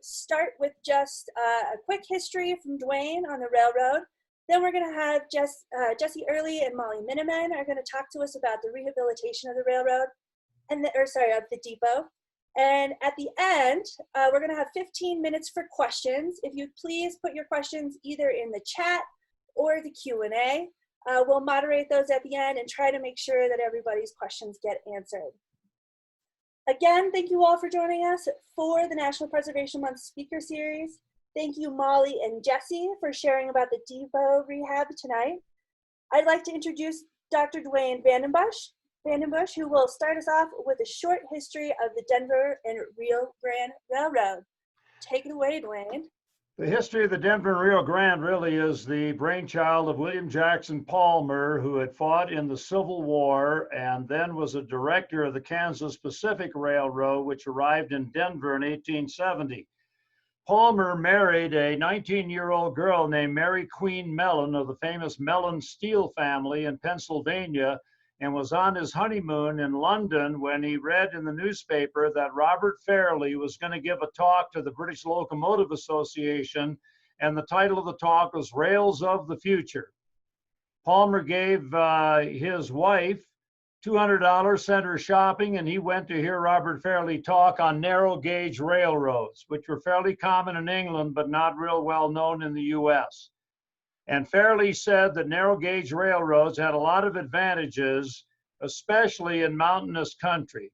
start with just a quick history from Duane on the railroad. Then we're going to have Jesse Early and Molly Minneman are going to talk to us about the rehabilitation of the railroad, of the depot. And at the end, we're going to have 15 minutes for questions. If you'd please put your questions either in the chat or the Q&A. We'll moderate those at the end and try to make sure that everybody's questions get answered. Again, thank you all for joining us for the National Preservation Month Speaker Series. Thank you, Molly and Jesse, for sharing about the depot rehab tonight. I'd like to introduce Dr. Duane Vandenbushe, who will start us off with a short history of the Denver and Rio Grande Railroad. Take it away, Duane. The history of the Denver and Rio Grande really is the brainchild of William Jackson Palmer, who had fought in the Civil War and then was a director of the Kansas Pacific Railroad, which arrived in Denver in 1870. Palmer married a 19-year-old girl named Mary Queen Mellon of the famous Mellon steel family in Pennsylvania, and was on his honeymoon in London when he read in the newspaper that Robert Fairley was going to give a talk to the British Locomotive Association, and the title of the talk was Rails of the Future. Palmer gave his wife $200, sent her shopping, and he went to hear Robert Fairley talk on narrow gauge railroads, which were fairly common in England, but not real well known in the US. And Fairley said that narrow gauge railroads had a lot of advantages, especially in mountainous country.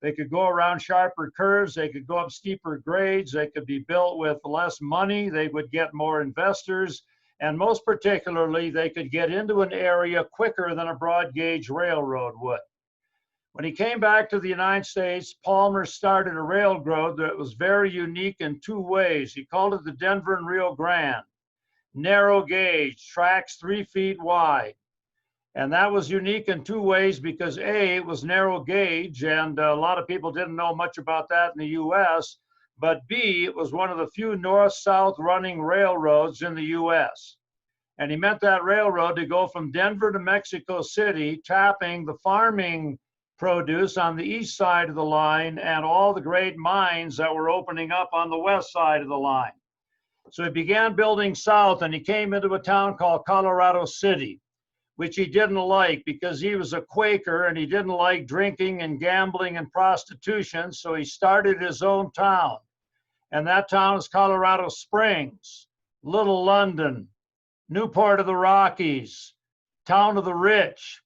They could go around sharper curves, they could go up steeper grades, they could be built with less money, they would get more investors, and most particularly, they could get into an area quicker than a broad gauge railroad would. When he came back to the United States, Palmer started a railroad that was very unique in two ways. He called it the Denver and Rio Grande. Narrow gauge, tracks 3 feet wide. And that was unique in two ways because A, it was narrow gauge, and a lot of people didn't know much about that in the US, but B, it was one of the few north-south running railroads in the US. And he meant that railroad to go from Denver to Mexico City, tapping the farming produce on the east side of the line and all the great mines that were opening up on the west side of the line. So he began building south, and he came into a town called Colorado City, which he didn't like because he was a Quaker and he didn't like drinking and gambling and prostitution, so he started his own town. And that town is Colorado Springs, Little London, Newport of the Rockies, Town of the Rich.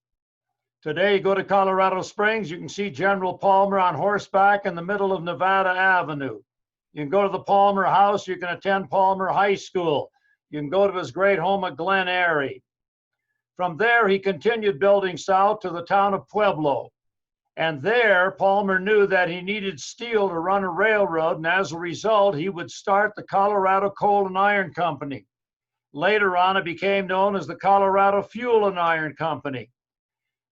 Today, you go to Colorado Springs, you can see General Palmer on horseback in the middle of Nevada Avenue. You can go to the Palmer House, you can attend Palmer High School. You can go to his great home at Glen Airy. From there, he continued building south to the town of Pueblo. And there, Palmer knew that he needed steel to run a railroad, and as a result, he would start the Colorado Coal and Iron Company. Later on, it became known as the Colorado Fuel and Iron Company.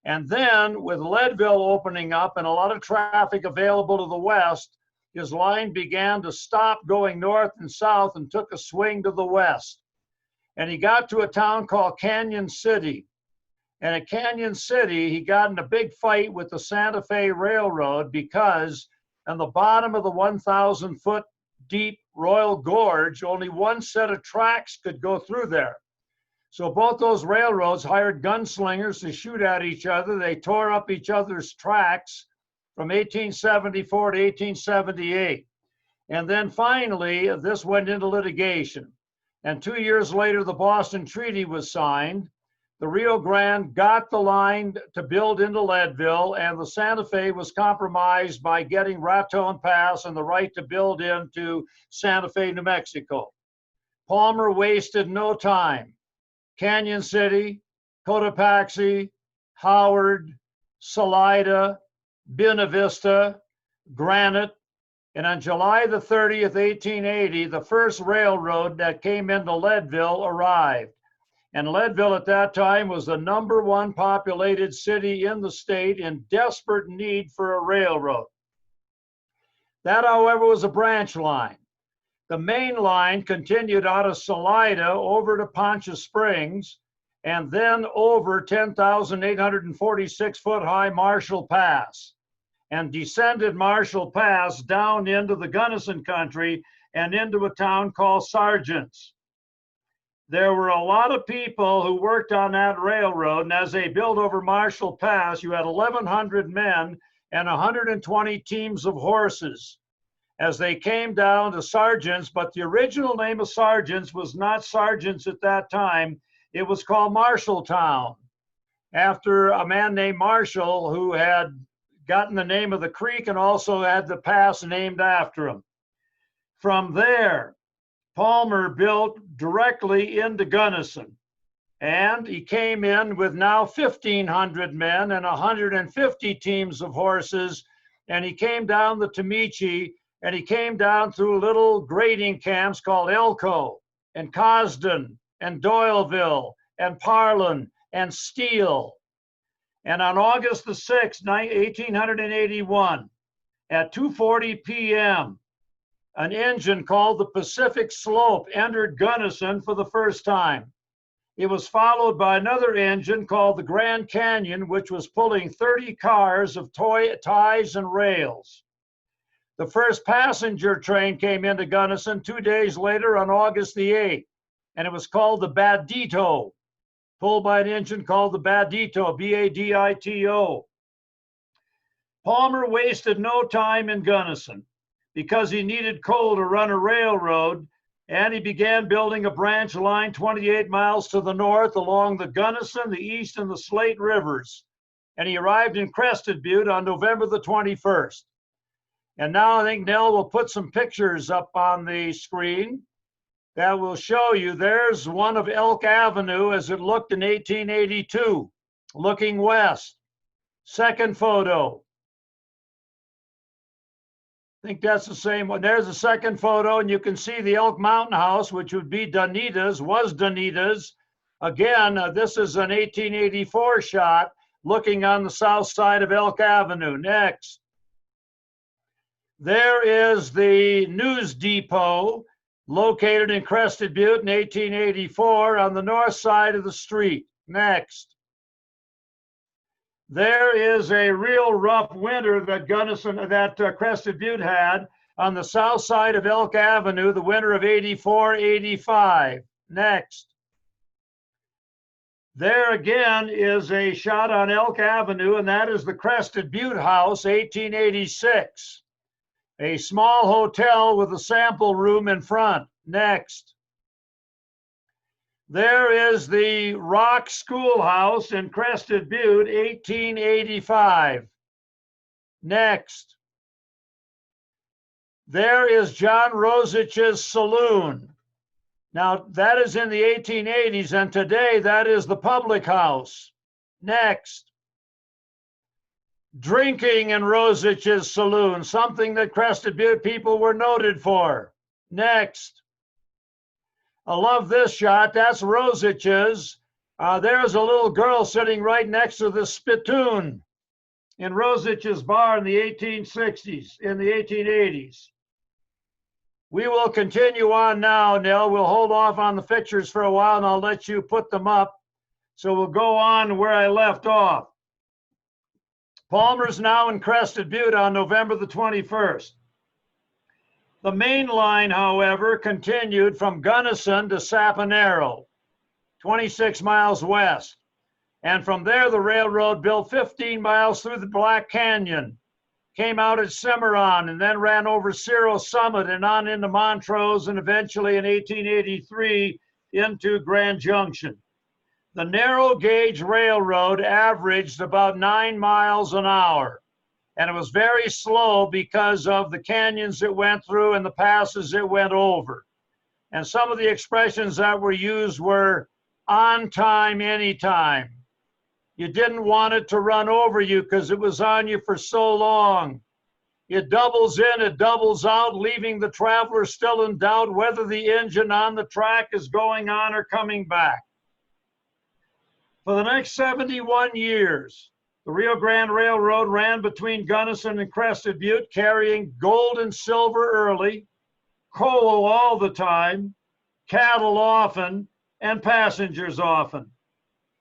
And then, with Leadville opening up and a lot of traffic available to the west, his line began to stop going north and south and took a swing to the west. And he got to a town called Canyon City. And at Canyon City, he got in a big fight with the Santa Fe Railroad because on the bottom of the 1,000-foot deep Royal Gorge, only one set of tracks could go through there. So both those railroads hired gunslingers to shoot at each other. They tore up each other's tracks from 1874 to 1878. And then finally, this went into litigation. And 2 years later, the Boston Treaty was signed. The Rio Grande got the line to build into Leadville, and the Santa Fe was compromised by getting Raton Pass and the right to build into Santa Fe, New Mexico. Palmer wasted no time. Canyon City, Cotopaxi, Howard, Salida, Buena Vista, Granite, and on July the 30th, 1880, the first railroad that came into Leadville arrived. And Leadville at that time was the #1 populated city in the state in desperate need for a railroad. That, however, was a branch line. The main line continued out of Salida over to Poncha Springs and then over 10,846-foot high Marshall Pass and descended Marshall Pass down into the Gunnison country and into a town called Sargents. There were a lot of people who worked on that railroad, and as they built over Marshall Pass, you had 1,100 men and 120 teams of horses as they came down to Sargents, but the original name of Sargents was not Sargents at that time. It was called Marshalltown, after a man named Marshall who had gotten the name of the creek and also had the pass named after him. From there, Palmer built directly into Gunnison, and he came in with now 1,500 men and 150 teams of horses, and he came down the Tomichi, and he came down through little grading camps called Elko and Cosden and Doyleville and Parlin and Steele. And on August the 6th, 1881, at 2:40 p.m., an engine called the Pacific Slope entered Gunnison for the first time. It was followed by another engine called the Grand Canyon, which was pulling 30 cars of ties and rails. The first passenger train came into Gunnison 2 days later on August the 8th, and it was called the Badito, pulled by an engine called the Badito, B-A-D-I-T-O. Palmer wasted no time in Gunnison because he needed coal to run a railroad, and he began building a branch line 28 miles to the north along the Gunnison, the East, and the Slate Rivers. And he arrived in Crested Butte on November the 21st. And now I think Nell will put some pictures up on the screen that will show you. There's one of Elk Avenue as it looked in 1882, looking west. Second photo. I think that's the same one. There's the second photo, and you can see the Elk Mountain House, which would be Dunita's, was Dunita's. Again, this is an 1884 shot looking on the south side of Elk Avenue. Next. There is the News Depot, located in Crested Butte in 1884 on the north side of the street. Next. There is a real rough winter that Crested Butte had on the south side of Elk Avenue, the winter of 84-85. Next. There again is a shot on Elk Avenue, and that is the Crested Butte House, 1886. A small hotel with a sample room in front. Next. There is the Rock Schoolhouse in Crested Butte, 1885. Next. There is John Rosich's Saloon. Now, that is in the 1880s, and today that is the Public House. Next. Drinking in Rosich's Saloon, something that Crested Butte people were noted for. Next. I love this shot. That's Rosich's. There's a little girl sitting right next to the spittoon in Rosich's bar in the 1860s, in the 1880s. We will continue on now, Nell. We'll hold off on the pictures for a while, and I'll let you put them up. So we'll go on where I left off. Palmer's now in Crested Butte on November the 21st. The main line, however, continued from Gunnison to Saponaro, 26 miles west. And from there, the railroad built 15 miles through the Black Canyon, came out at Cimarron, and then ran over Cerro Summit and on into Montrose, and eventually in 1883 into Grand Junction. The narrow gauge railroad averaged about 9 miles an hour. And it was very slow because of the canyons it went through and the passes it went over. And some of the expressions that were used were on time, anytime. You didn't want it to run over you because it was on you for so long. It doubles in, it doubles out, leaving the traveler still in doubt whether the engine on the track is going on or coming back. For the next 71 years, the Rio Grande Railroad ran between Gunnison and Crested Butte, carrying gold and silver early, coal all the time, cattle often, and passengers often.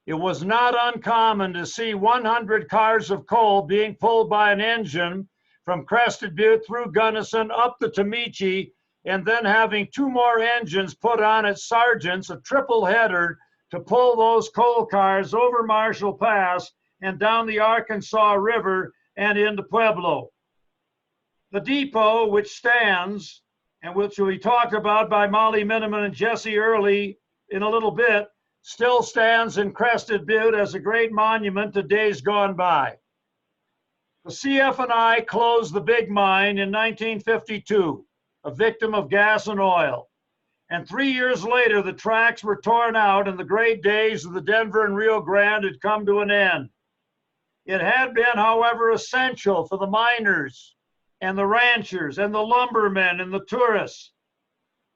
It was not uncommon to see 100 cars of coal being pulled by an engine from Crested Butte through Gunnison up the Tomichi and then having 2 more engines put on at Sargent's, a triple header, to pull those coal cars over Marshall Pass and down the Arkansas River and into Pueblo. The depot, which stands, and which will be talked about by Molly Minneman and Jesse Early in a little bit, still stands in Crested Butte as a great monument to days gone by. The CF&I closed the big mine in 1952, a victim of gas and oil. And 3 years later, the tracks were torn out and the great days of the Denver and Rio Grande had come to an end. It had been, however, essential for the miners and the ranchers and the lumbermen and the tourists.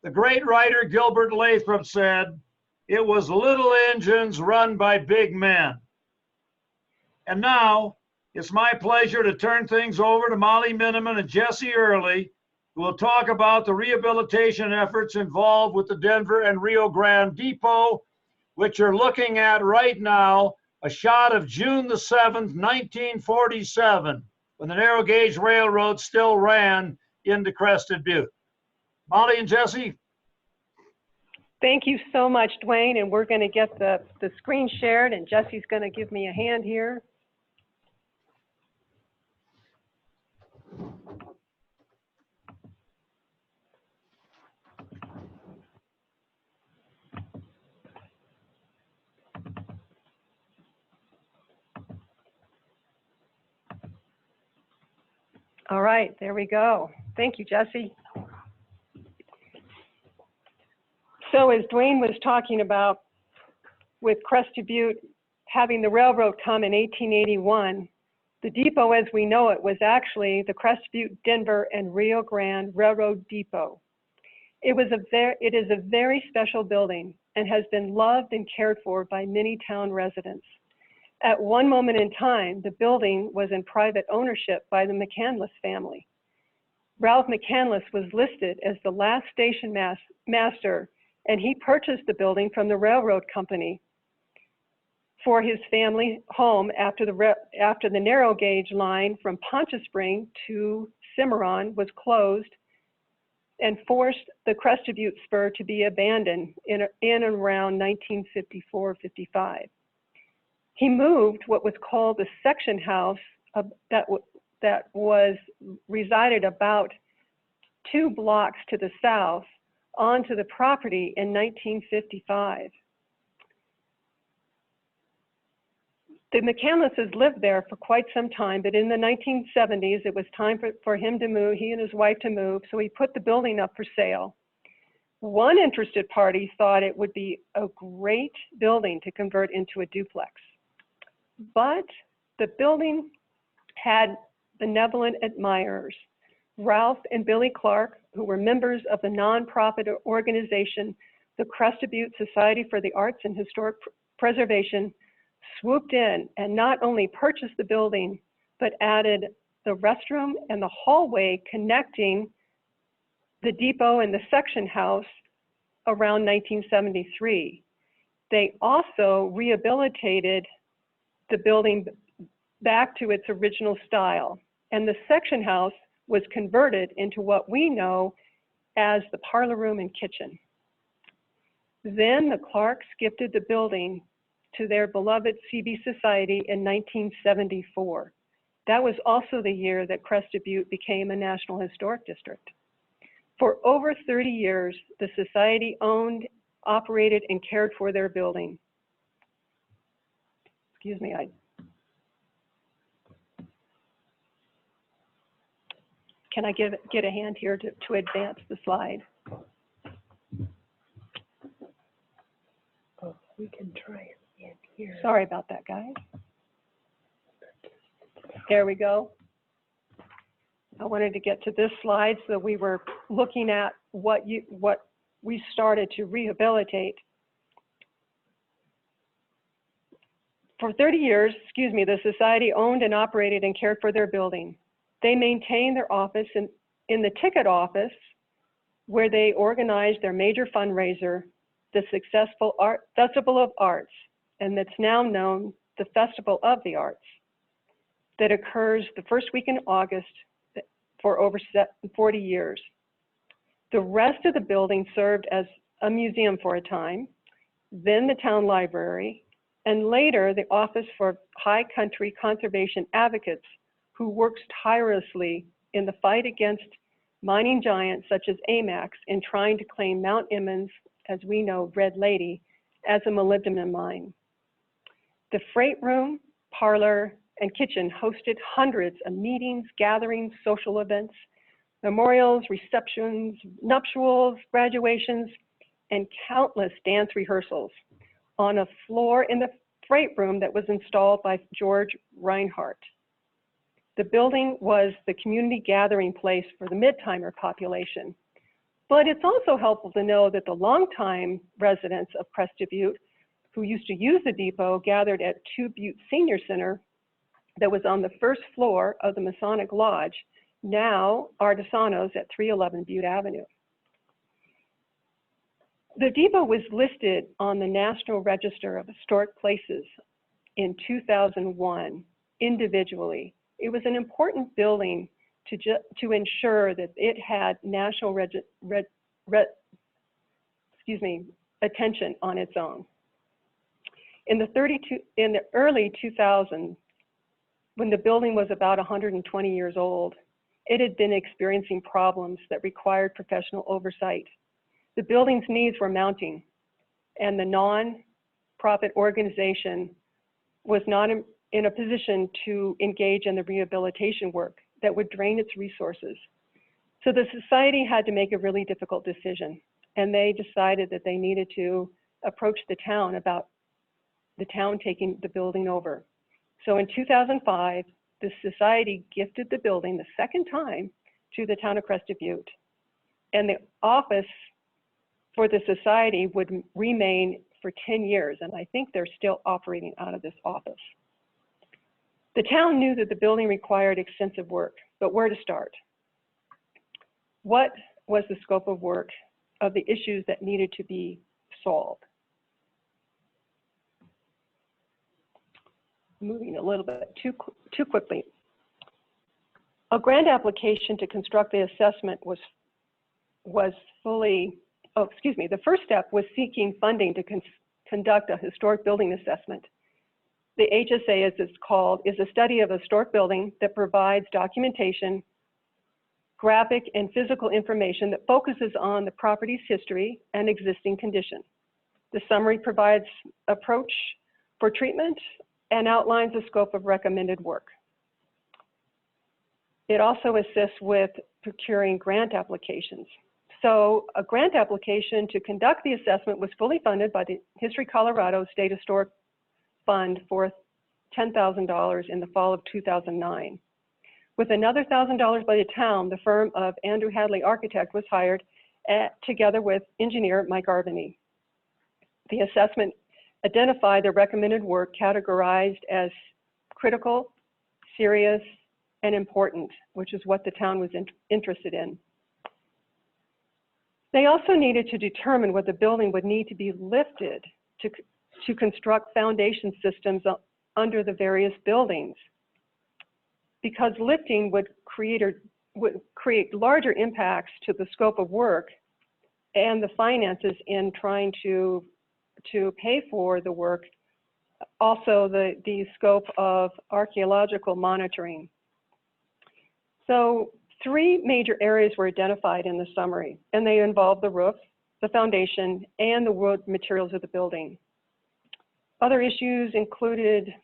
The great writer Gilbert Lathrop said, "It was little engines run by big men." And now, it's my pleasure to turn things over to Molly Minneman and Jesse Early, who will talk about the rehabilitation efforts involved with the Denver and Rio Grande Depot, which you're looking at right now, a shot of June the 7th, 1947, when the narrow gauge railroad still ran into Crested Butte. Molly and Jesse. Thank you so much, Duane, and we're going to get the screen shared, and Jesse's going to give me a hand here. All right, there we go. Thank you, Jesse. So as Duane was talking about with Crested Butte having the railroad come in 1881, the depot as we know it was actually the Crested Butte, Denver and Rio Grande Railroad Depot. It is a very special building and has been loved and cared for by many town residents. At one moment in time, the building was in private ownership by the McCandless family. Ralph McCandless was listed as the last station master, and he purchased the building from the railroad company for his family home after the narrow gauge line from Poncha Spring to Cimarron was closed and forced the Crested Butte spur to be abandoned in and around 1954-55. He moved what was called the section house that was resided about 2 blocks to the south onto the property in 1955. The McCandlesses lived there for quite some time, but in the 1970s, it was time for him to move, he and his wife to move, so he put the building up for sale. One interested party thought it would be a great building to convert into a duplex. But the building had benevolent admirers, Ralph and Billy Clark, who were members of the nonprofit organization, the Crested Butte Society for the Arts and Historic Preservation, swooped in and not only purchased the building, but added the restroom and the hallway connecting the depot and the section house around 1973. They also rehabilitated the building back to its original style, and the section house was converted into what we know as the parlor room and kitchen. Then the Clarks gifted the building to their beloved CB Society in 1974. That was also the year that Crested Butte became a National Historic District. For over 30 years, the Society owned, operated, and cared for their building. Excuse me, can I get a hand here to advance the slide? Oh, we can try it in here. Sorry about that, guys. There we go. I wanted to get to this slide so we were looking at what we started to rehabilitate. For 30 years, the Society owned and operated and cared for their building. They maintained their office in the ticket office, where they organized their major fundraiser, the successful Festival of Arts, and that's now known the Festival of the Arts, that occurs the first week in August for over 40 years. The rest of the building served as a museum for a time, then the town library, and later the Office for High Country Conservation Advocates, who works tirelessly in the fight against mining giants such as AMAX in trying to claim Mount Emmons, as we know, Red Lady, as a molybdenum mine. The freight room, parlor, and kitchen hosted hundreds of meetings, gatherings, social events, memorials, receptions, nuptials, graduations, and countless dance rehearsals on a floor in the freight room that was installed by George Reinhardt. The building was the community gathering place for the mid-timer population. But it's also helpful to know that the longtime residents of Crested Butte who used to use the depot gathered at 2 Butte Senior Center that was on the first floor of the Masonic Lodge, now Artesanos at 311 Butte Avenue. The depot was listed on the National Register of Historic Places in 2001 individually. It was an important building to ensure that it had national attention on its own. In the early 2000s, when the building was about 120 years old, it had been experiencing problems that required professional oversight. The building's needs were mounting, and the non-profit organization was not in a position to engage in the rehabilitation work that would drain its resources. So the society had to make a really difficult decision, and they decided that they needed to approach the town about the town taking the building over. So in 2005, the society gifted the building the second time to the town of Crested Butte, and the office for the society would remain for 10 years, and I think they're still operating out of this office. The town knew that the building required extensive work, but where to start? What was the scope of work of the issues that needed to be solved? Moving a little bit too quickly. A grant application to construct the assessment was fully, the first step was seeking funding to conduct a historic building assessment. The HSA, as it's called, is a study of a historic building that provides documentation, graphic and physical information that focuses on the property's history and existing condition. The summary provides approach for treatment and outlines the scope of recommended work. It also assists with procuring grant applications. So a grant application to conduct the assessment was fully funded by the History Colorado State Historic Fund for $10,000 in the fall of 2009. With another $1,000 by the town, the firm of Andrew Hadley Architect was hired together with engineer Mike Arbany. The assessment identified the recommended work categorized as critical, serious, and important, which is what the town was interested in. They also needed to determine what the building would need to be lifted to construct foundation systems under the various buildings, because lifting would create larger impacts to the scope of work and the finances in trying to pay for the work, also the scope of archaeological monitoring. So 3 major areas were identified in the summary, and they involved the roof, the foundation, and the wood materials of the building. Other issues included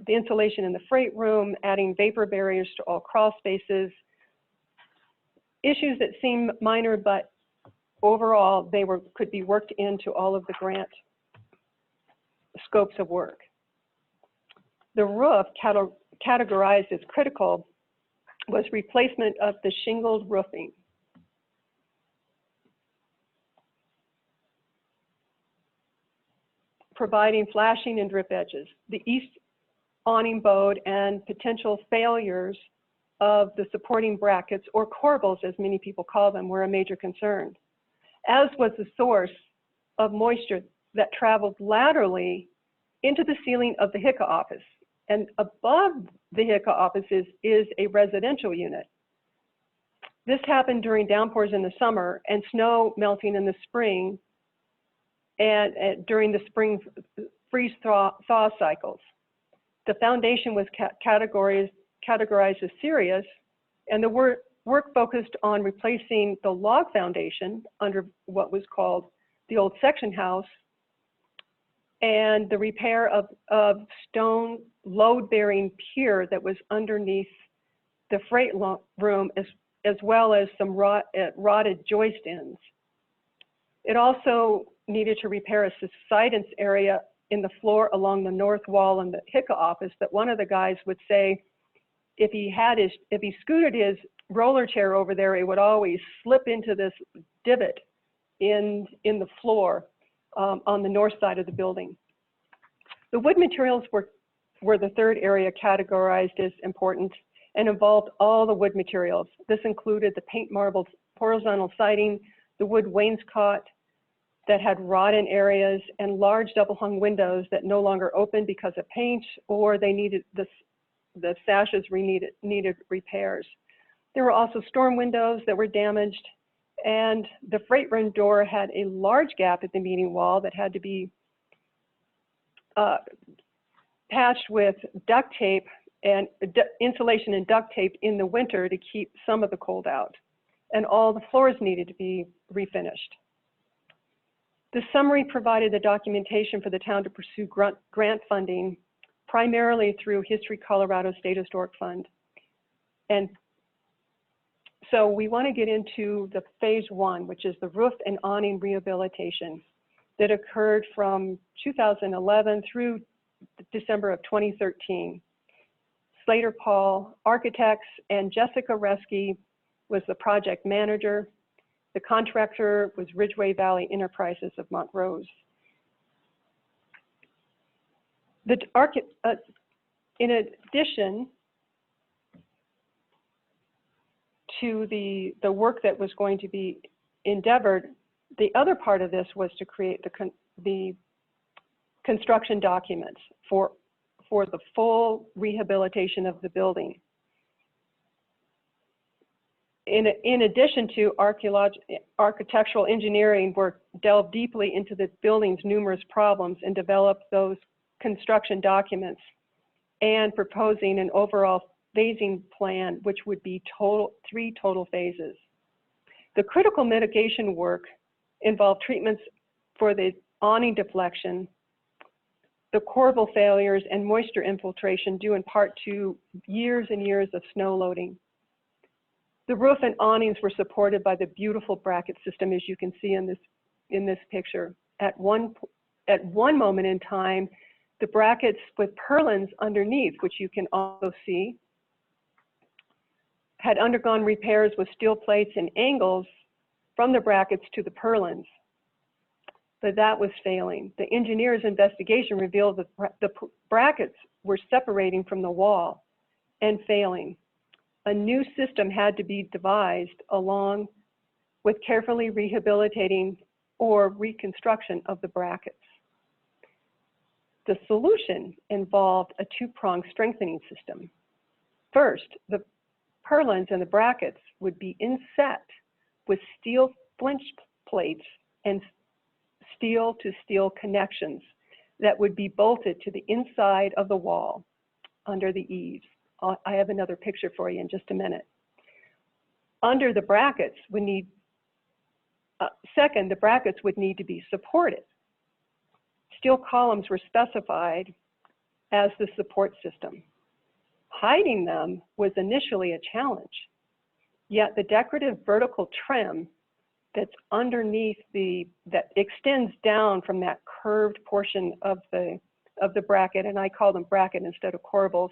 the insulation in the freight room, adding vapor barriers to all crawl spaces, issues that seem minor, but overall they could be worked into all of the grant scopes of work. The roof, categorized as critical, was replacement of the shingled roofing. Providing flashing and drip edges. The east awning bowed and potential failures of the supporting brackets, or corbels as many people call them, were a major concern, as was the source of moisture that traveled laterally into the ceiling of the HICA office. And above the HICA offices is a residential unit. This happened during downpours in the summer and snow melting in the spring and during the spring freeze-thaw cycles. The foundation was categorized as serious, and the work focused on replacing the log foundation under what was called the old section house and the repair of stone load-bearing pier that was underneath the freight room, as well as some rotted joist ends. It also needed to repair a subsidence area in the floor along the north wall in the HICA office that one of the guys would say if he scooted his roller chair over there, it would always slip into this divot in the floor on the north side of the building. The wood materials were the third area categorized as important and involved all the wood materials. This included the paint marbled horizontal siding, the wood wainscot that had rot-in areas, and large double-hung windows that no longer opened because of paint, or they needed the sashes needed repairs. There were also storm windows that were damaged, and the freight room door had a large gap at the meeting wall that had to be patched with duct tape and insulation and duct tape in the winter to keep some of the cold out. And all the floors needed to be refinished. The summary provided the documentation for the town to pursue grant funding, primarily through History Colorado State Historic Fund. And so we want to get into the phase one, which is the roof and awning rehabilitation that occurred from 2011 through December of 2013. Slater Paul Architects and Jessica Reske was the project manager. The contractor was Ridgeway Valley Enterprises of Montrose. In addition to the work that was going to be endeavored, the other part of this was to create the construction documents for the full rehabilitation of the building. In addition to architectural engineering work, delved deeply into the building's numerous problems and developed those construction documents and proposing an overall phasing plan, which would be three total phases. The critical mitigation work involved treatments for the awning deflection, the corbel failures, and moisture infiltration due in part to years and years of snow loading. The roof and awnings were supported by the beautiful bracket system, as you can see in this picture. At one moment in time, the brackets with purlins underneath, which you can also see, had undergone repairs with steel plates and angles from the brackets to the purlins, but that was failing. The engineer's investigation revealed that the brackets were separating from the wall and failing. A new system had to be devised along with carefully rehabilitating or reconstruction of the brackets. The solution involved a two-pronged strengthening system. First, the purlins and the brackets would be inset with steel flinch plates and steel-to-steel connections that would be bolted to the inside of the wall under the eaves. I have another picture for you in just a minute. Under the brackets would need, second, the brackets would need to be supported. Steel columns were specified as the support system. Hiding them was initially a challenge, yet the decorative vertical trim that's underneath that extends down from that curved portion of the bracket, and I call them bracket instead of corbels,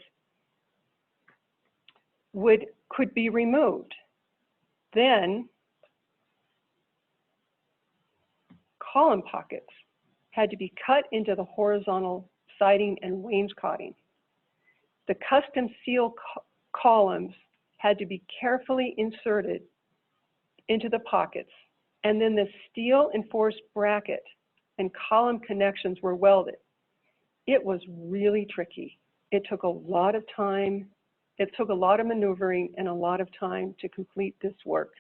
could be removed. Then column pockets had to be cut into the horizontal siding and wainscoting. The custom seal columns had to be carefully inserted into the pockets, and then the steel enforced bracket and column connections were welded. It was really tricky. It took a lot of time It took a lot of maneuvering and a lot of time to complete this work.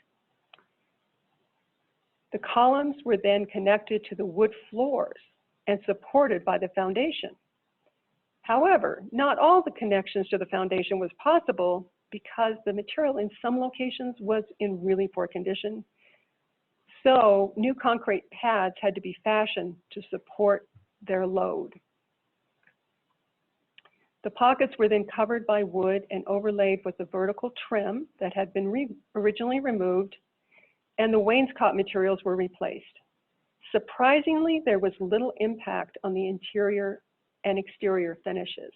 The columns were then connected to the wood floors and supported by the foundation. However, not all the connections to the foundation was possible because the material in some locations was in really poor condition. So new concrete pads had to be fashioned to support their load. The pockets were then covered by wood and overlaid with a vertical trim that had been originally removed, and the wainscot materials were replaced. Surprisingly, there was little impact on the interior and exterior finishes.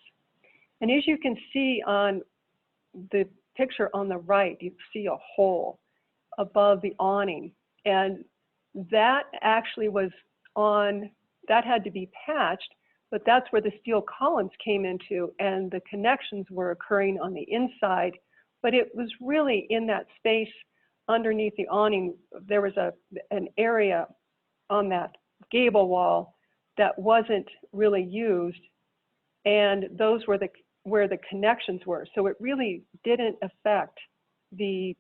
And as you can see on the picture on the right, you see a hole above the awning. And that actually was that had to be patched, but that's where the steel columns came into, and the connections were occurring on the inside. But it was really in that space underneath the awning. There was an area on that gable wall that wasn't really used, and those were where the connections were. So it really didn't affect the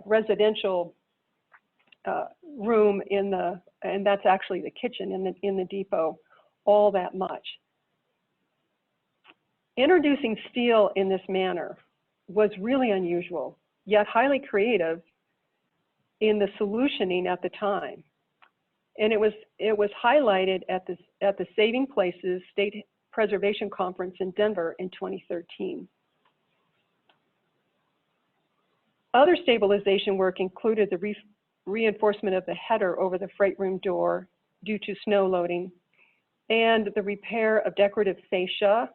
residential room and that's actually the kitchen in the depot, all that much. Introducing steel in this manner was really unusual, yet highly creative in the solutioning at the time. And it was highlighted at the Saving Places State Preservation Conference in Denver in 2013. Other stabilization work included the reinforcement of the header over the freight room door due to snow loading, and the repair of decorative fascia,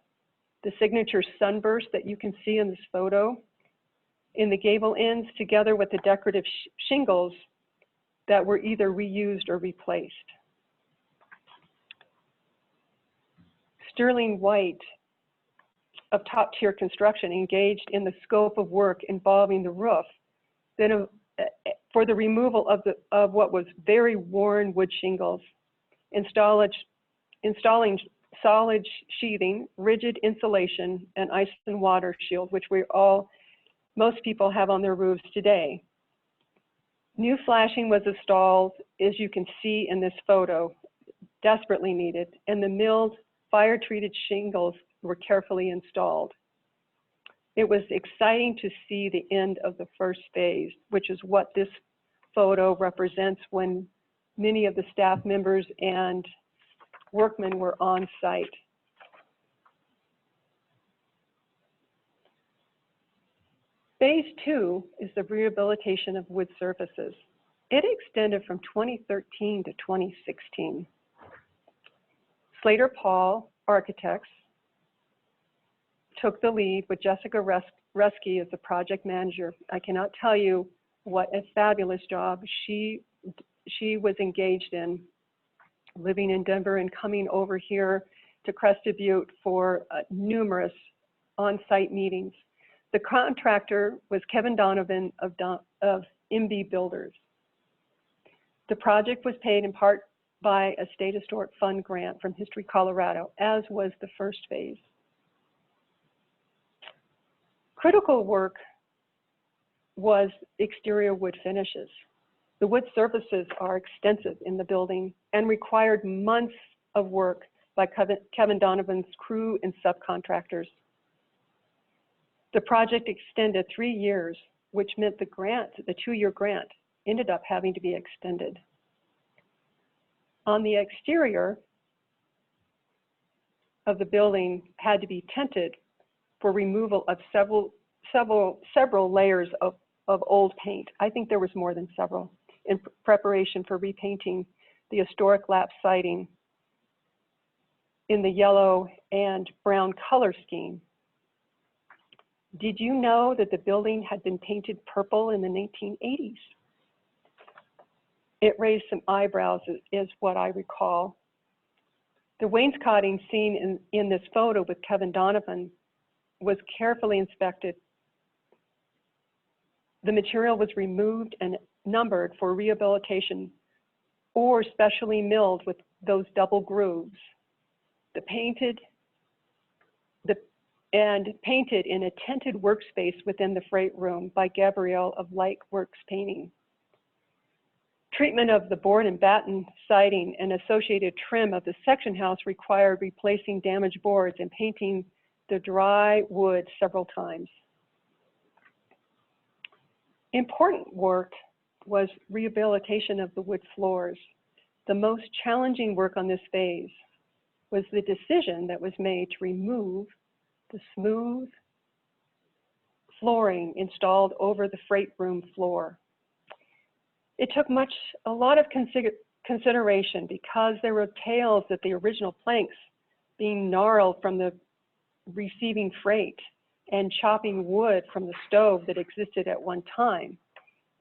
the signature sunburst that you can see in this photo in the gable ends, together with the decorative shingles that were either reused or replaced. Sterling White of Top Tier Construction engaged in the scope of work involving the roof then for the removal of what was very worn wood shingles, installing solid sheathing, rigid insulation, and ice and water shield, which most people have on their roofs today. New flashing was installed, as you can see in this photo, desperately needed, and the milled fire-treated shingles were carefully installed. It was exciting to see the end of the first phase, which is what this photo represents when many of the staff members and workmen were on site. Phase 2 is the rehabilitation of wood surfaces. It extended from 2013 to 2016. Slater Paul Architects took the lead with Jessica Reske as the project manager. I cannot tell you what a fabulous job she was engaged in, living in Denver and coming over here to Crested Butte for numerous on-site meetings. The contractor was Kevin Donovan of MB Builders. The project was paid in part by a State Historic Fund grant from History Colorado, as was the first phase. Critical work was exterior wood finishes. The wood surfaces are extensive in the building and required months of work by Kevin Donovan's crew and subcontractors. The project extended 3 years, which meant the 2-year grant, ended up having to be extended. On the exterior of the building had to be tinted for removal of several layers of old paint. I think there was more than several, in preparation for repainting the historic lap siding in the yellow and brown color scheme. Did you know that the building had been painted purple in the 1980s? It raised some eyebrows, is what I recall. The wainscoting seen in this photo with Kevin Donovan was carefully inspected. The material was removed and numbered for rehabilitation or specially milled with those double grooves. The and painted in a tented workspace within the freight room by Gabrielle of Light Works Painting. Treatment of the board and batten siding and associated trim of the section house required replacing damaged boards and painting the dry wood several times. Important work was rehabilitation of the wood floors. The most challenging work on this phase was the decision that was made to remove the smooth flooring installed over the freight room floor. It took a lot of consideration because there were tales that the original planks being gnarled from the receiving freight and chopping wood from the stove that existed at one time.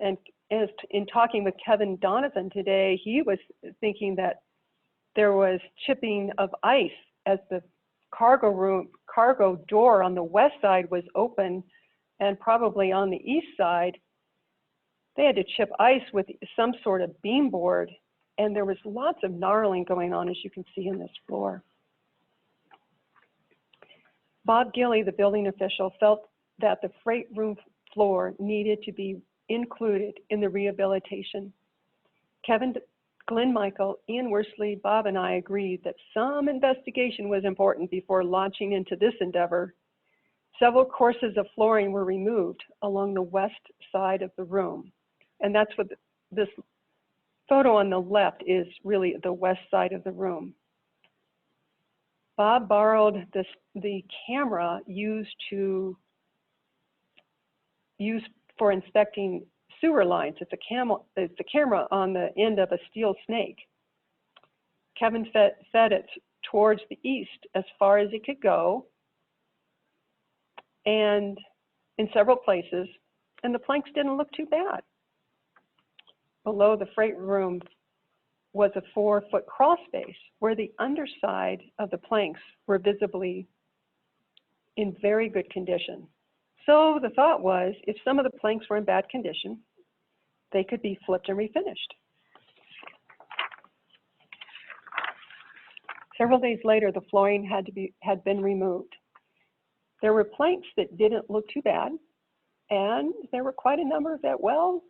And as in talking with Kevin Donovan today, he was thinking that there was chipping of ice as the cargo door on the west side was open, and probably on the east side, they had to chip ice with some sort of beam board, and there was lots of gnarling going on, as you can see in this floor. Bob Gilley, the building official, felt that the freight room floor needed to be included in the rehabilitation. Kevin, Glenn Michael, Ian Worsley, Bob, and I agreed that some investigation was important before launching into this endeavor. Several courses of flooring were removed along the west side of the room. And that's what this photo on the left is, really the west side of the room. Bob borrowed the camera used for inspecting sewer lines. It's a camera on the end of a steel snake. Kevin fed it towards the east as far as it could go, and in several places, and the planks didn't look too bad. Below the freight room was a 4-foot crawl space where the underside of the planks were visibly in very good condition. So the thought was, if some of the planks were in bad condition, they could be flipped and refinished. Several days later, the flooring had been removed. There were planks that didn't look too bad, and there were quite a number that, well,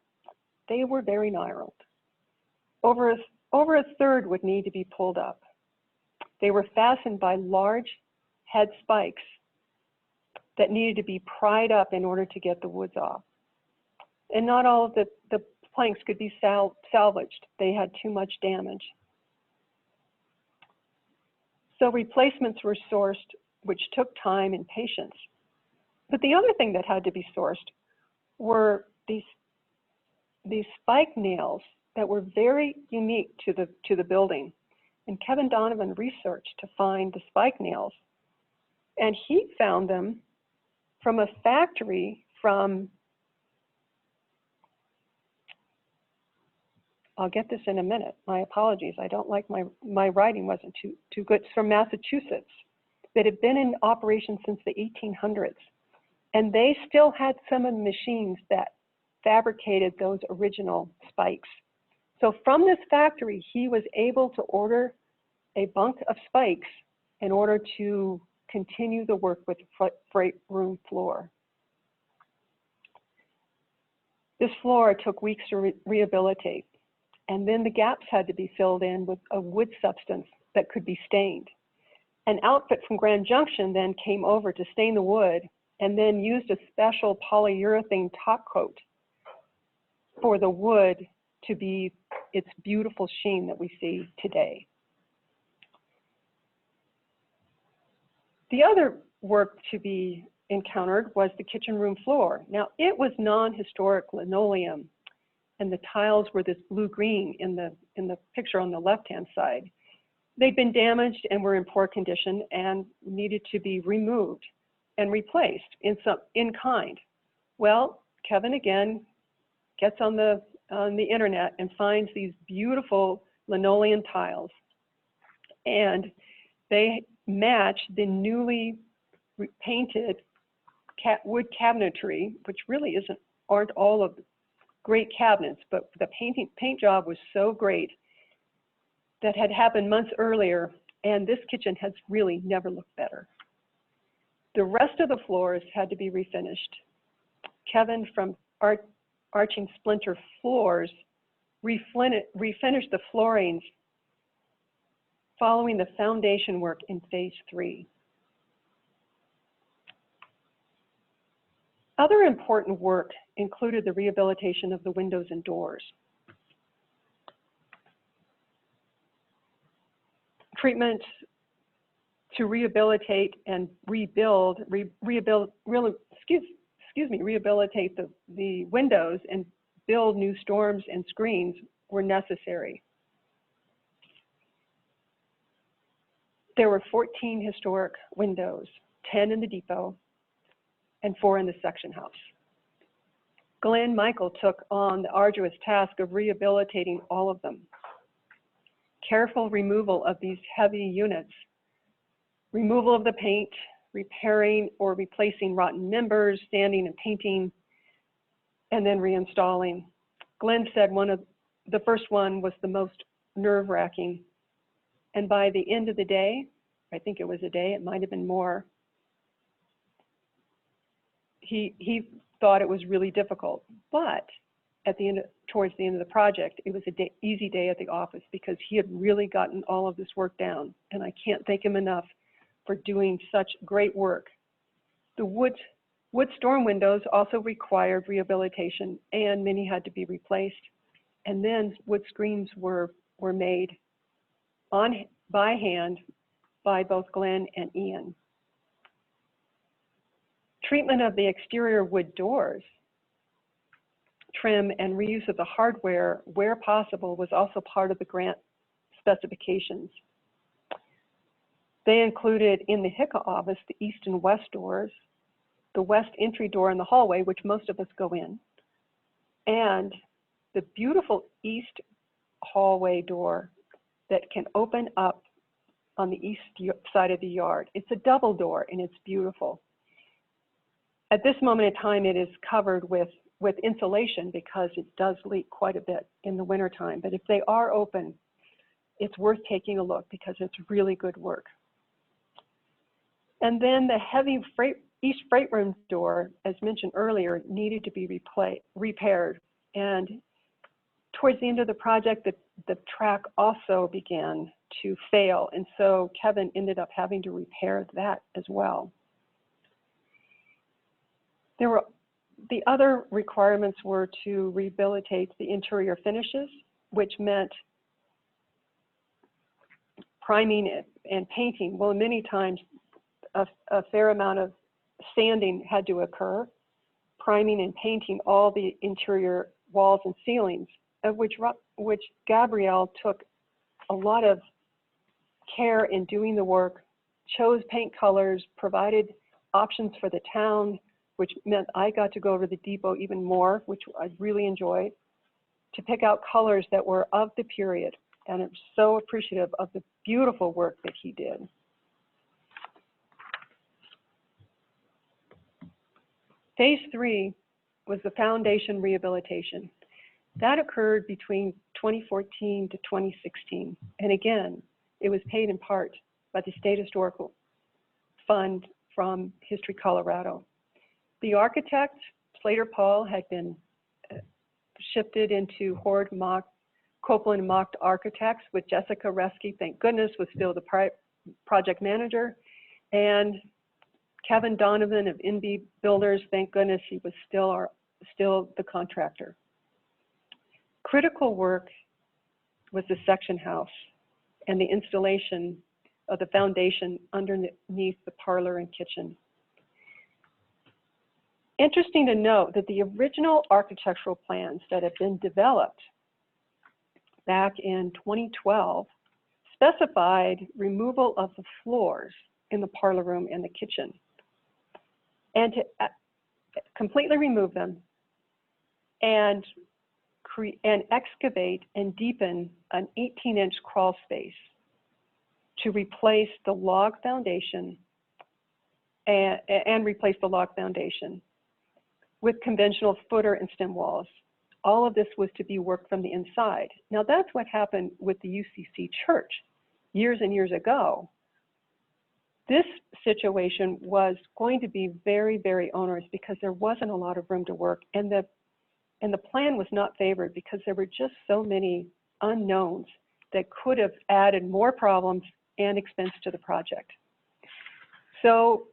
they were very gnarled. Over a third would need to be pulled up. They were fastened by large head spikes that needed to be pried up in order to get the woods off. And not all of the planks could be salvaged. They had too much damage. So replacements were sourced, which took time and patience. But the other thing that had to be sourced were these spike nails that were very unique to the building. And Kevin Donovan researched to find the spike nails. And he found them from a factory from, I'll get this in a minute, my apologies, I don't like my writing wasn't too good. It's from Massachusetts, that had been in operation since the 1800s. And they still had some of the machines that fabricated those original spikes. So from this factory, he was able to order a bunk of spikes in order to continue the work with the freight room floor. This floor took weeks to rehabilitate, and then the gaps had to be filled in with a wood substance that could be stained. An outfit from Grand Junction then came over to stain the wood and then used a special polyurethane top coat for the wood to be its beautiful sheen that we see today. The other work to be encountered was the kitchen room floor. Now, it was non-historic linoleum, and the tiles were this blue-green in the picture on the left-hand side. They'd been damaged and were in poor condition and needed to be removed and replaced in kind. Well, Kevin again gets on the internet and finds these beautiful linoleum tiles, and they match the newly painted wood cabinetry, which really aren't all of great cabinets, but the paint job was so great that had happened months earlier, and this kitchen has really never looked better. The rest of the floors had to be refinished. Kevin from Arching Splinter Floors refinished the floorings following the foundation work in phase 3. Other important work included the rehabilitation of the windows and doors. Treatment to rehabilitate and rehabilitate the windows and build new storms and screens were necessary. There were 14 historic windows, 10 in the depot and 4 in the section house. Glenn Michael took on the arduous task of rehabilitating all of them. Careful removal of these heavy units, removal of the paint, repairing or replacing rotten members, sanding and painting, and then reinstalling. Glenn said the first one was the most nerve-wracking. And by the end of the day, I think it was a day, it might have been more, he thought it was really difficult. But towards the end of the project, it was an easy day at the office because he had really gotten all of this work down. And I can't thank him enough for doing such great work. The wood storm windows also required rehabilitation, and many had to be replaced. And then wood screens were made by hand by both Glenn and Ian. Treatment of the exterior wood doors, trim, and reuse of the hardware where possible was also part of the grant specifications. They included in the HICA office the east and west doors, the west entry door in the hallway, which most of us go in, and the beautiful east hallway door that can open up on the east side of the yard. It's a double door and it's beautiful. At this moment in time, it is covered with insulation because it does leak quite a bit in the wintertime. But if they are open, it's worth taking a look because it's really good work. And then the heavy east freight room door, as mentioned earlier, needed to be repaired. And towards the end of the project, the track also began to fail. And so Kevin ended up having to repair that as well. The other requirements were to rehabilitate the interior finishes, which meant priming and painting. Well, many times a fair amount of sanding had to occur, priming and painting all the interior walls and ceilings, of which Gabrielle took a lot of care in doing the work, chose paint colors, provided options for the town, which meant I got to go over the depot even more, which I really enjoyed, to pick out colors that were of the period. And I'm so appreciative of the beautiful work that he did. Phase 3 was the foundation rehabilitation. That occurred between 2014 to 2016. And again, it was paid in part by the State Historical Fund from History Colorado. The architect, Slater Paul, had been shifted into Horde Copeland Mocked Architects with Jessica Reske, thank goodness, was still the project manager. And Kevin Donovan of NB Builders, thank goodness, he was still the contractor. Critical work was the section house and the installation of the foundation underneath the parlor and kitchen. Interesting to note that the original architectural plans that had been developed back in 2012 specified removal of the floors in the parlor room and the kitchen, and to completely remove them and excavate and deepen an 18-inch crawl space to replace the log foundation and replace the log foundation with conventional footer and stem walls. All of this was to be worked from the inside. Now that's what happened with the UCC church years and years ago. This situation was going to be very, very onerous because there wasn't a lot of room to work, and the plan was not favored because there were just so many unknowns that could have added more problems and expense to the project. So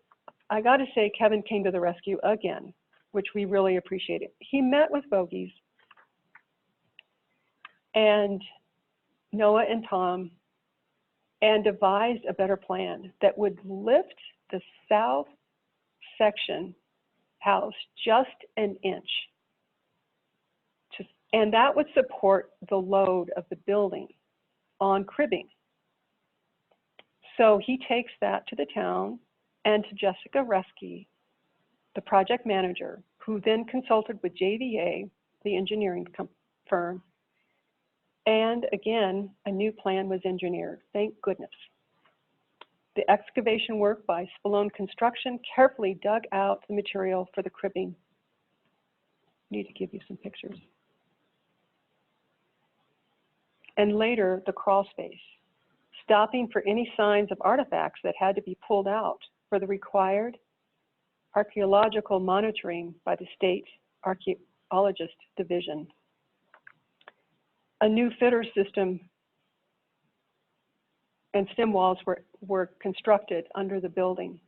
I got to say, Kevin came to the rescue again, which we really appreciated. He met with Bogies and Noah and Tom and devised a better plan that would lift the south section house just an inch. And that would support the load of the building on cribbing. So he takes that to the town and to Jessica Reske, the project manager, who then consulted with JVA, the engineering firm. And again, a new plan was engineered, thank goodness. The excavation work by Spallone Construction carefully dug out the material for the cribbing. I need to give you some pictures. And later, the crawl space, stopping for any signs of artifacts that had to be pulled out for the required archaeological monitoring by the State Archaeologist Division. A new fitter system and stem walls were constructed under the building.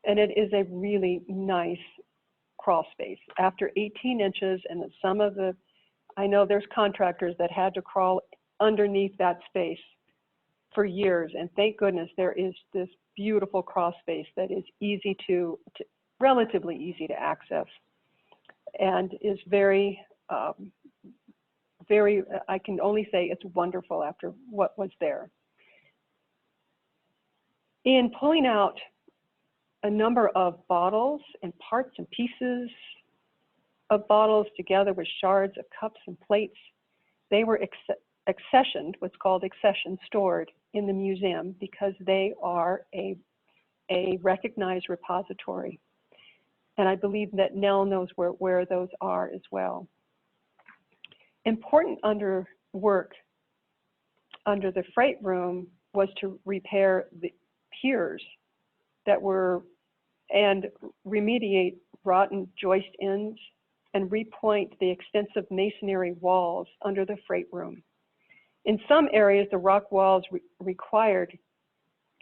And it is a really nice crawl space. After 18 inches, and some of the, I know there's contractors that had to crawl underneath that space for years, and thank goodness there is this beautiful crawl space that is easy to relatively easy to access, and is very, I can only say it's wonderful after what was there. In pulling out a number of bottles and parts and pieces of bottles together with shards of cups and plates, they were accessioned, what's called accession, stored in the museum because they are a recognized repository. And I believe that Nell knows where those are as well. Important work under the freight room was to repair the piers that were, and remediate rotten joist ends and repoint the extensive masonry walls under the freight room. In some areas, the rock walls required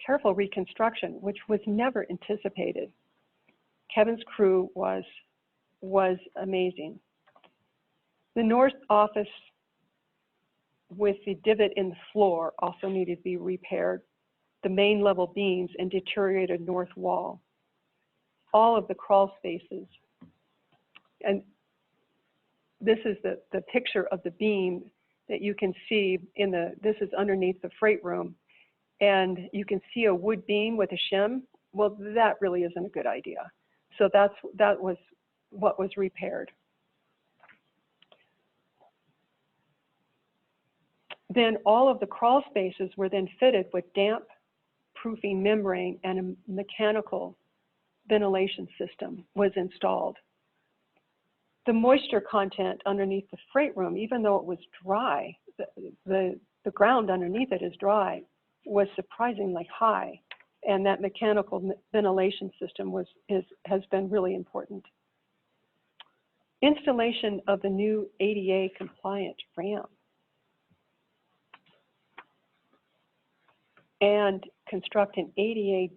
careful reconstruction, which was never anticipated. Kevin's crew was amazing. The north office with the divot in the floor also needed to be repaired. The main level beams and deteriorated north wall. All of the crawl spaces. And this is the picture of the beam that you can see in this is underneath the freight room. And you can see a wood beam with a shim. Well, that really isn't a good idea. So that was what was repaired. Then all of the crawl spaces were then fitted with damp proofing membrane, and a mechanical ventilation system was installed. The moisture content underneath the freight room, even though it was dry, the ground underneath it is dry, was surprisingly high. And that mechanical ventilation system has been really important. Installation of the new ADA compliant ramp. And construct an ADA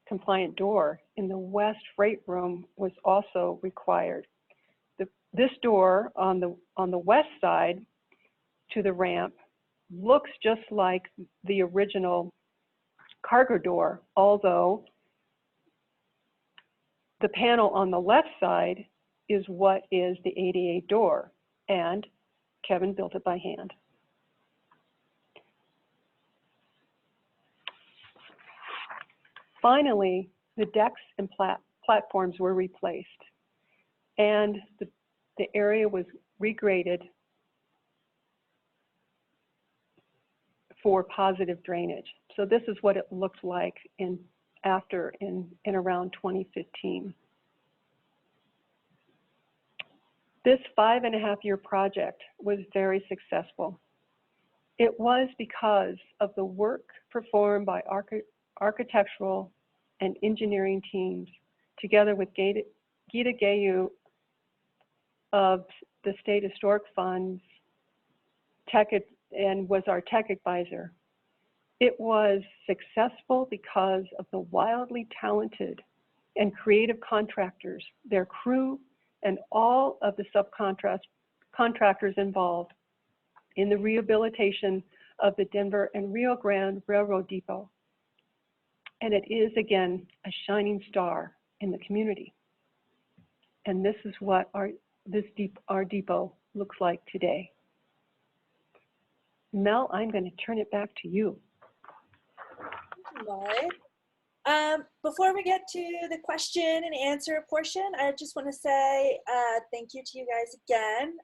compliant door in the west freight room was also required. This door on the west side to the ramp looks just like the original cargo door, although the panel on the left side is what is the ADA door, and Kevin built it by hand. Finally, the decks and platforms were replaced, and the area was regraded for positive drainage. So this is what it looked like in around 2015. This 5.5-year project was very successful. It was because of the work performed by architectural, and engineering teams, together with Gita Gayu of the State Historic Fund's and was our tech advisor. It was successful because of the wildly talented and creative contractors, their crew, and all of the subcontractors involved in the rehabilitation of the Denver and Rio Grande Railroad Depot. And it is, again, a shining star in the community. And this is what our depot looks like today. Mel, I'm going to turn it back to you. Before we get to the question and answer portion, I just want to say thank you to you guys again.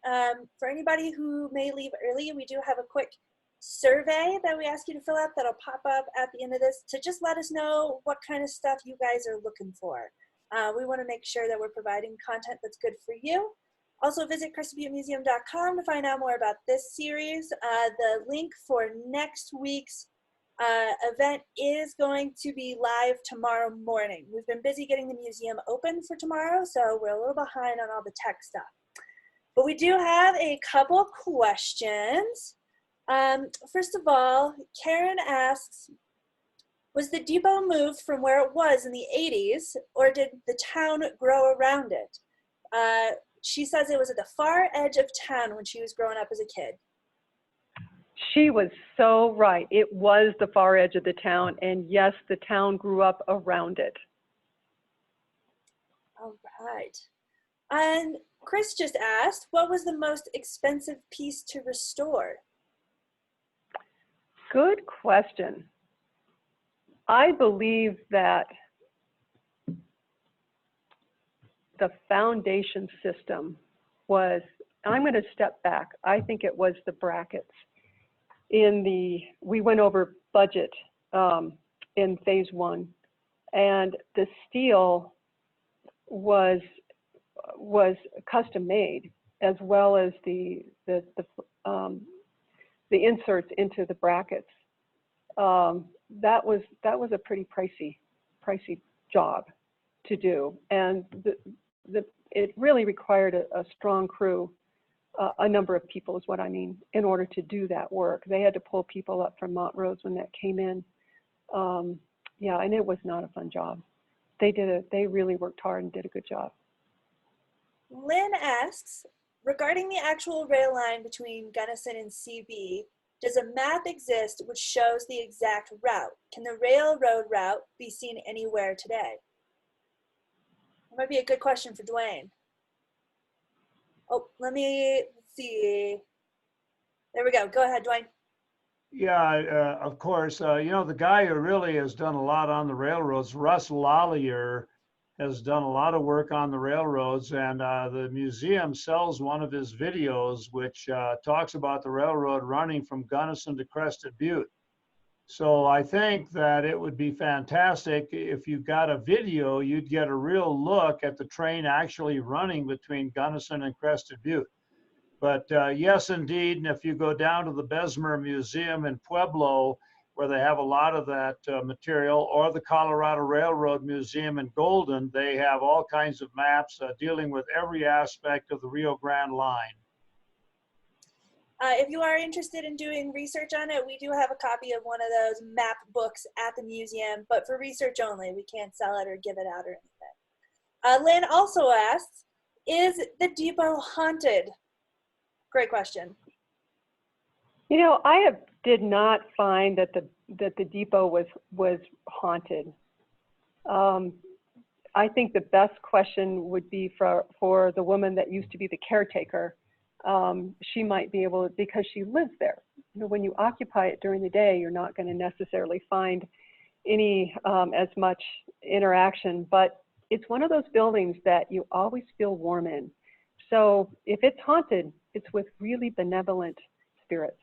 For anybody who may leave early, we do have a quick survey that we ask you to fill out that'll pop up at the end of this to just let us know what kind of stuff you guys are looking for. We want to make sure that we're providing content that's good for you. Also visit CrestedButteMuseum.com to find out more about this series. The link for next week's event is going to be live tomorrow morning. We've been busy getting the museum open for tomorrow, so we're a little behind on all the tech stuff. But we do have a couple questions. First of all, Karen asks, was the depot moved from where it was in the 80s, or did the town grow around it? She says it was at the far edge of town when she was growing up as a kid. She was so right. It was the far edge of the town, and yes, the town grew up around it. All right. And Chris just asked, what was the most expensive piece to restore? Good question. I believe that the foundation system was, I'm going to step back. I think it was the brackets. We went over budget in phase 1, and the steel was custom made, as well as the inserts into the brackets. That was a pretty pricey job to do, and it really required a strong crew, a number of people is what I mean, in order to do that work. They had to pull people up from Montrose when that came in. Yeah, and it was not a fun job. They really worked hard and did a good job. Lynn asks, regarding the actual rail line between Gunnison and CB, does a map exist which shows the exact route? Can the railroad route be seen anywhere today? That might be a good question for Duane. Oh, let me see. There we go. Go ahead, Duane. Yeah, of course. The guy who really has done a lot on the railroads, Russ Lallier, has done a lot of work on the railroads, and the museum sells one of his videos which talks about the railroad running from Gunnison to Crested Butte. So I think that it would be fantastic if you got a video, you'd get a real look at the train actually running between Gunnison and Crested Butte. But yes, indeed, and if you go down to the Bessemer Museum in Pueblo, where they have a lot of that material, or the Colorado Railroad Museum in Golden, they have all kinds of maps dealing with every aspect of the Rio Grande line. If you are interested in doing research on it, we do have a copy of one of those map books at the museum, but for research only. We can't sell it or give it out or anything. Lynn also asks, is the depot haunted? Great question. I did not find that the depot was haunted. I think the best question would be for the woman that used to be the caretaker. She might be able, because she lives there. When you occupy it during the day, you're not going to necessarily find any as much interaction, but it's one of those buildings that you always feel warm in. So if it's haunted, it's with really benevolent spirits.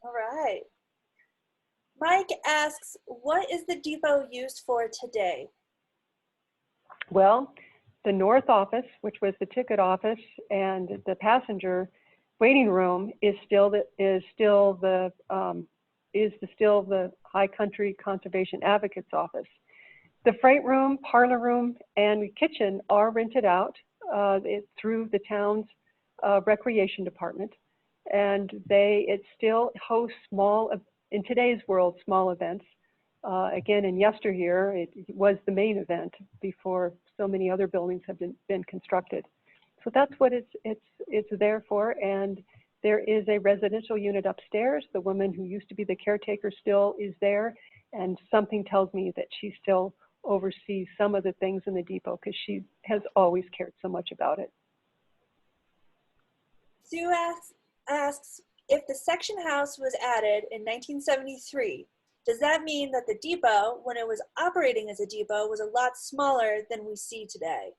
All right. Mike asks, what is the depot used for today? Well, the north office, which was the ticket office, and the passenger waiting room is still the is still the High Country Conservation Advocate's office. The freight room, parlor room, and kitchen are rented out through the town's recreation department. And it still hosts in today's world, small events. Again, in yesteryear, it was the main event before so many other buildings have been constructed. So that's what it's there for. And there is a residential unit upstairs. The woman who used to be the caretaker still is there. And something tells me that she still oversees some of the things in the depot because she has always cared so much about it. Sue asks, if the section house was added in 1973, does that mean that the depot, when it was operating as a depot, was a lot smaller than we see today?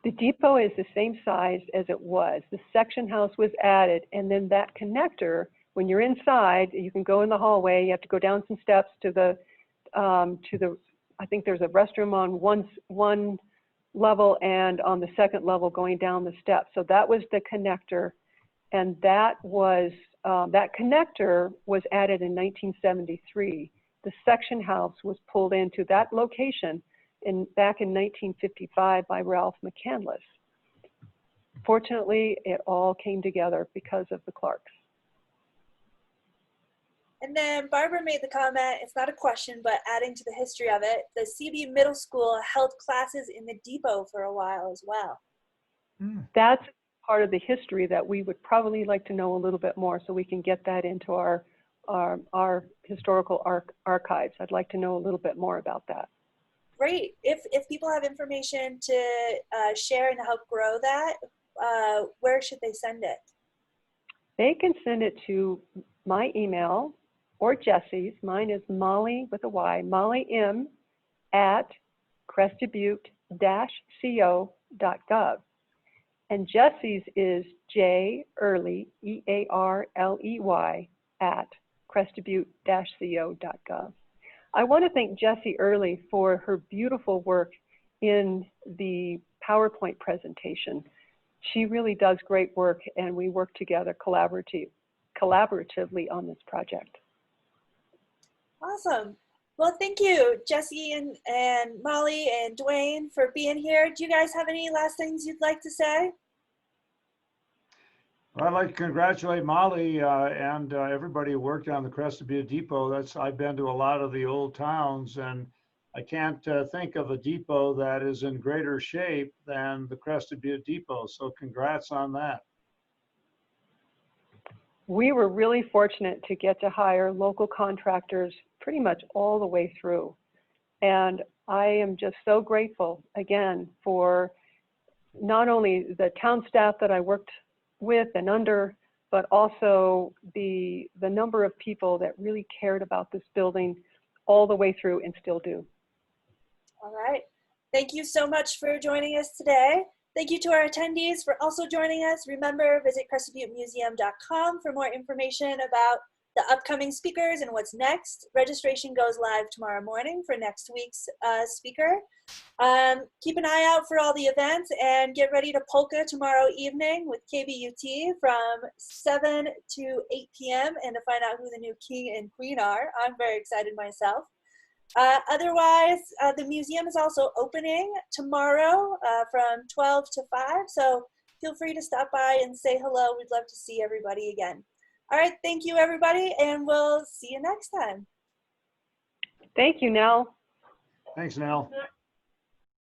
The depot is the same size as it was. The section house was added, and then that connector, when you're inside, you can go in the hallway. You have to go down some steps to the, I think there's a restroom on one level and on the second level going down the steps. So that was the connector, and that connector was added in 1973. The section house was pulled into that location back in 1955 by Ralph McCandless. Fortunately, it all came together because of the Clarks. And then Barbara made the comment, it's not a question, but adding to the history of it, the CB Middle School held classes in the depot for a while as well. That's part of the history that we would probably like to know a little bit more so we can get that into our historical archives. I'd like to know a little bit more about that. Great. If people have information to share and help grow that, where should they send it? They can send it to my email or Jesse's. Mine is Molly with a Y, Molly M at crestedbutte-co.gov. And Jesse's is J Early, EARLEY at crestedbutte-co.gov. I want to thank Jesse Early for her beautiful work in the PowerPoint presentation. She really does great work, and we work together collaboratively on this project. Awesome. Well, thank you, Jesse and Molly and Duane, for being here. Do you guys have any last things you'd like to say? Well, I'd like to congratulate Molly and everybody who worked on the Crested Butte Depot. I've been to a lot of the old towns, and I can't think of a depot that is in greater shape than the Crested Butte Depot. So congrats on that. We were really fortunate to get to hire local contractors pretty much all the way through. And I am just so grateful, again, for not only the town staff that I worked with and under, but also the number of people that really cared about this building all the way through and still do. All right. Thank you so much for joining us today. Thank you to our attendees for also joining us. Remember, visit CrestedButteMuseum.com for more information about the upcoming speakers and what's next. Registration goes live tomorrow morning for next week's speaker. Keep an eye out for all the events and get ready to polka tomorrow evening with KBUT from 7 to 8 p.m. and to find out who the new king and queen are. I'm very excited myself. Otherwise, the museum is also opening tomorrow from 12 to 5, so feel free to stop by and say hello. We'd love to see everybody again. All right, thank you, everybody, and we'll see you next time. Thank you, Nell. Thanks, Nell.